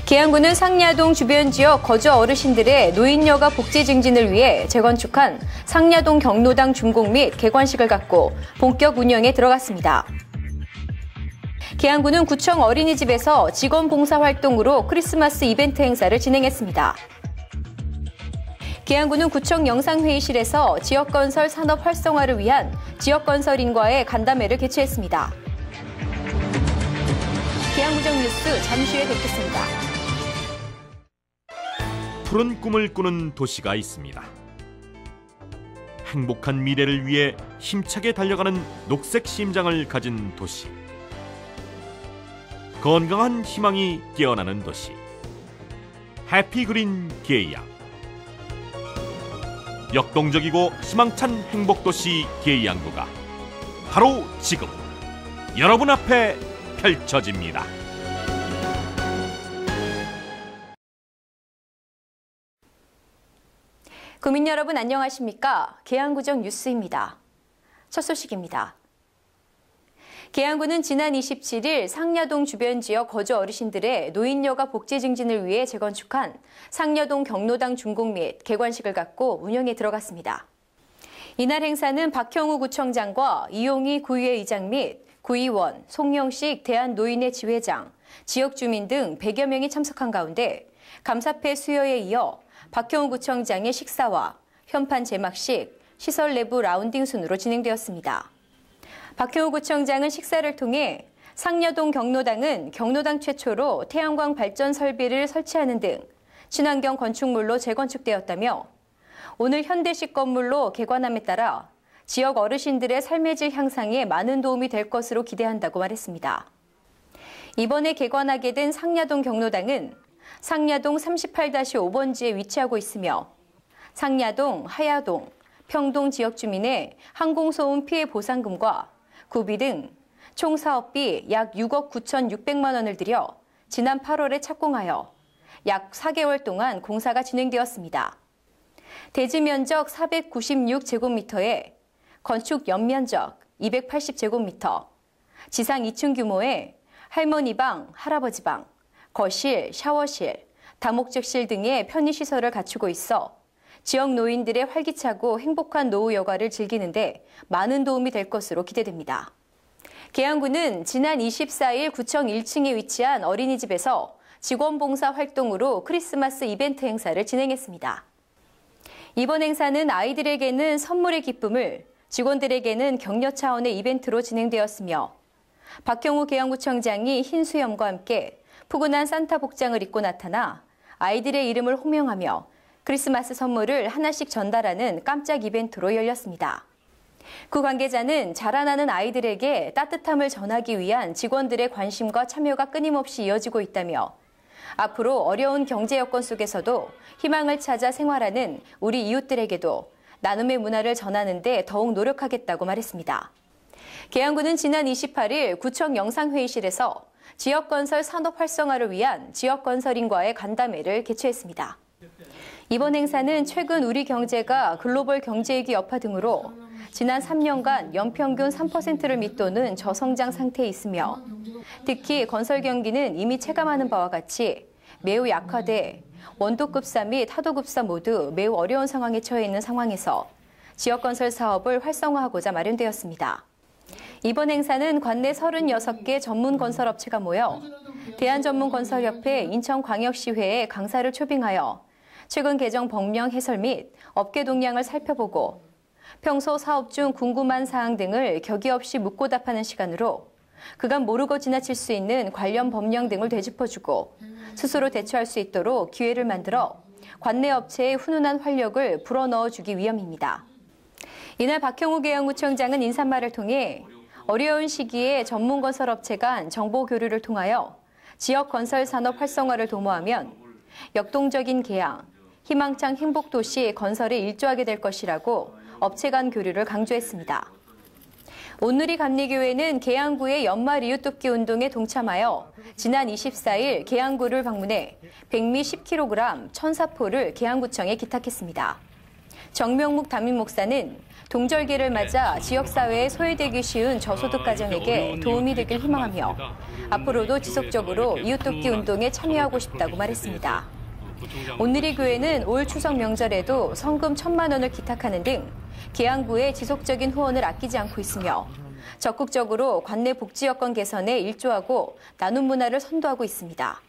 계양구는 상야동 주변 지역 거주 어르신들의 노인여가 복지 증진을 위해 재건축한 상야동 경로당 준공 및 개관식을 갖고 본격 운영에 들어갔습니다. 계양구는 구청 어린이집에서 직원 봉사 활동으로 크리스마스 이벤트 행사를 진행했습니다. 계양구는 구청 영상회의실에서 지역건설 산업 활성화를 위한 지역건설인과의 간담회를 개최했습니다. 계양구정 뉴스 잠시 후에 뵙겠습니다. 푸른 꿈을 꾸는 도시가 있습니다. 행복한 미래를 위해 힘차게 달려가는 녹색 심장을 가진 도시. 건강한 희망이 깨어나는 도시. 해피그린 계양. 역동적이고 희망찬 행복도시 계양구가 바로 지금 여러분 앞에 펼쳐집니다. 국민 여러분 안녕하십니까? 계양구정 뉴스입니다. 첫 소식입니다. 계양구는 지난 27일 상야동 주변 지역 거주 어르신들의 노인여가 복지 증진을 위해 재건축한 상야동 경로당 준공 및 개관식을 갖고 운영에 들어갔습니다. 이날 행사는 박형우 구청장과 이용희 구의회 의장 및 구의원, 송영식 대한노인회 지회장, 지역 주민 등 100여 명이 참석한 가운데 감사패 수여에 이어 박형우 구청장의 식사와 현판 제막식, 시설 내부 라운딩 순으로 진행되었습니다. 박형우 구청장은 식사를 통해 상야동 경로당은 경로당 최초로 태양광 발전 설비를 설치하는 등 친환경 건축물로 재건축되었다며 오늘 현대식 건물로 개관함에 따라 지역 어르신들의 삶의 질 향상에 많은 도움이 될 것으로 기대한다고 말했습니다. 이번에 개관하게 된 상야동 경로당은 상야동 38-5번지에 위치하고 있으며 상야동, 하야동, 평동 지역 주민의 항공소음 피해 보상금과 구비 등 총 사업비 약 6억 9,600만 원을 들여 지난 8월에 착공하여 약 4개월 동안 공사가 진행되었습니다. 대지 면적 496제곱미터에 건축 연면적 280제곱미터, 지상 2층 규모의 할머니 방, 할아버지 방, 거실, 샤워실, 다목적실 등의 편의시설을 갖추고 있어 지역 노인들의 활기차고 행복한 노후 여가를 즐기는데 많은 도움이 될 것으로 기대됩니다. 계양구는 지난 24일 구청 1층에 위치한 어린이집에서 직원봉사 활동으로 크리스마스 이벤트 행사를 진행했습니다. 이번 행사는 아이들에게는 선물의 기쁨을, 직원들에게는 격려 차원의 이벤트로 진행되었으며 박형우 계양구청장이 흰 수염과 함께 푸근한 산타 복장을 입고 나타나 아이들의 이름을 호명하며 크리스마스 선물을 하나씩 전달하는 깜짝 이벤트로 열렸습니다. 구 관계자는 자라나는 아이들에게 따뜻함을 전하기 위한 직원들의 관심과 참여가 끊임없이 이어지고 있다며 앞으로 어려운 경제 여건 속에서도 희망을 찾아 생활하는 우리 이웃들에게도 나눔의 문화를 전하는 데 더욱 노력하겠다고 말했습니다. 계양구는 지난 28일 구청 영상회의실에서 지역건설 산업 활성화를 위한 지역건설인과의 간담회를 개최했습니다. 이번 행사는 최근 우리 경제가 글로벌 경제위기 여파 등으로 지난 3년간 연평균 3%를 밑도는 저성장 상태에 있으며 특히 건설 경기는 이미 체감하는 바와 같이 매우 약화돼 원도급사 및 하도급사 모두 매우 어려운 상황에 처해 있는 상황에서 지역건설 사업을 활성화하고자 마련되었습니다. 이번 행사는 관내 36개 전문 건설업체가 모여 대한전문건설협회 인천광역시회에 강사를 초빙하여 최근 개정 법령 해설 및 업계 동향을 살펴보고 평소 사업 중 궁금한 사항 등을 격의 없이 묻고 답하는 시간으로 그간 모르고 지나칠 수 있는 관련 법령 등을 되짚어주고 스스로 대처할 수 있도록 기회를 만들어 관내 업체의 훈훈한 활력을 불어넣어주기 위함입니다. 이날 박형우 계양구청장은 인사말을 통해 어려운 시기에 전문건설업체 간 정보 교류를 통하여 지역 건설 산업 활성화를 도모하면 역동적인 계양, 희망찬 행복도시 건설에 일조하게 될 것이라고 업체 간 교류를 강조했습니다. 온누리 감리교회는 계양구의 연말 이웃돕기 운동에 동참하여 지난 24일 계양구를 방문해 백미 10kg 천사포를 계양구청에 기탁했습니다. 정명묵 담임 목사는 동절기를 맞아 지역사회에 소외되기 쉬운 저소득 가정에게 도움이 되길 희망하며 앞으로도 지속적으로 이웃돕기 운동에 참여하고 싶다고 말했습니다. 온누리교회는 올 추석 명절에도 성금 1,000만 원을 기탁하는 등 계양구의 지속적인 후원을 아끼지 않고 있으며 적극적으로 관내 복지 여건 개선에 일조하고 나눔 문화를 선도하고 있습니다.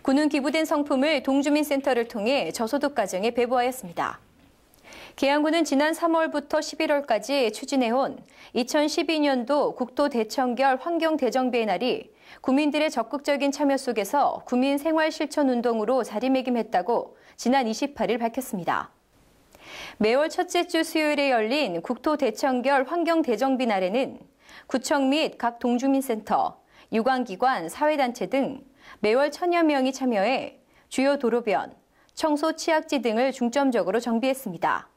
군은 기부된 성품을 동주민센터를 통해 저소득 가정에 배부하였습니다. 계양구는 지난 3월부터 11월까지 추진해온 2012년도 국토 대청결 환경대정비의 날이 구민들의 적극적인 참여 속에서 구민 생활 실천 운동으로 자리매김했다고 지난 28일 밝혔습니다. 매월 첫째 주 수요일에 열린 국토 대청결 환경대정비 날에는 구청 및 각 동주민센터, 유관기관, 사회단체 등 매월 1,000여 명이 참여해 주요 도로변, 청소 취약지 등을 중점적으로 정비했습니다.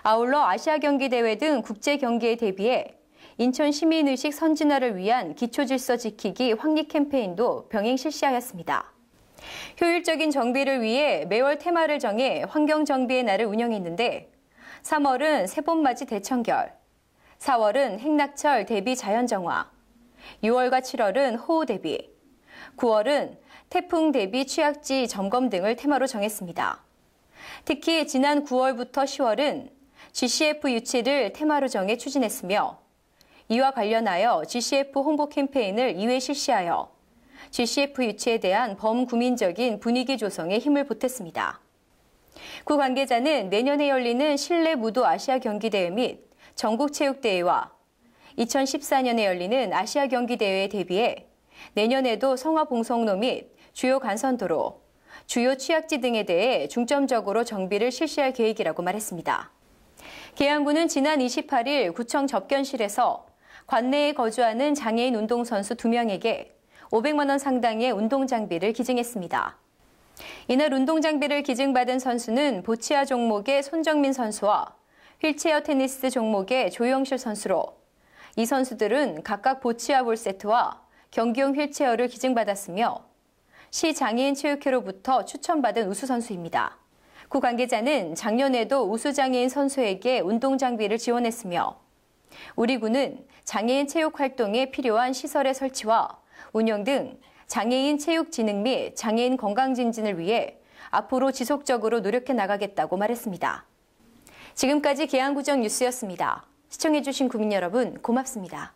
아울러 아시아 경기 대회 등 국제 경기에 대비해 인천 시민의식 선진화를 위한 기초질서 지키기 확립 캠페인도 병행 실시하였습니다. 효율적인 정비를 위해 매월 테마를 정해 환경정비의 날을 운영했는데 3월은 새봄맞이 대청결, 4월은 행락철 대비 자연정화, 6월과 7월은 호우 대비, 9월은 태풍 대비 취약지 점검 등을 테마로 정했습니다. 특히 지난 9월부터 10월은 GCF 유치를 테마로 정해 추진했으며 이와 관련하여 GCF 홍보 캠페인을 2회 실시하여 GCF 유치에 대한 범구민적인 분위기 조성에 힘을 보탰습니다. 구 관계자는 내년에 열리는 실내 무도 아시아 경기대회 및 전국체육대회와 2014년에 열리는 아시아 경기대회에 대비해 내년에도 성화봉성로 및 주요 간선도로, 주요 취약지 등에 대해 중점적으로 정비를 실시할 계획이라고 말했습니다. 계양구는 지난 28일 구청 접견실에서 관내에 거주하는 장애인 운동선수 2명에게 500만 원 상당의 운동장비를 기증했습니다. 이날 운동장비를 기증받은 선수는 보치아 종목의 손정민 선수와 휠체어 테니스 종목의 조영실 선수로 이 선수들은 각각 보치아 볼 세트와 경기용 휠체어를 기증받았으며 시장애인 체육회로부터 추천받은 우수 선수입니다. 구 관계자는 작년에도 우수 장애인 선수에게 운동장비를 지원했으며 우리 구는 장애인 체육 활동에 필요한 시설의 설치와 운영 등 장애인 체육 진흥 및 장애인 건강 증진을 위해 앞으로 지속적으로 노력해 나가겠다고 말했습니다. 지금까지 계양구정 뉴스였습니다. 시청해주신 구민 여러분 고맙습니다.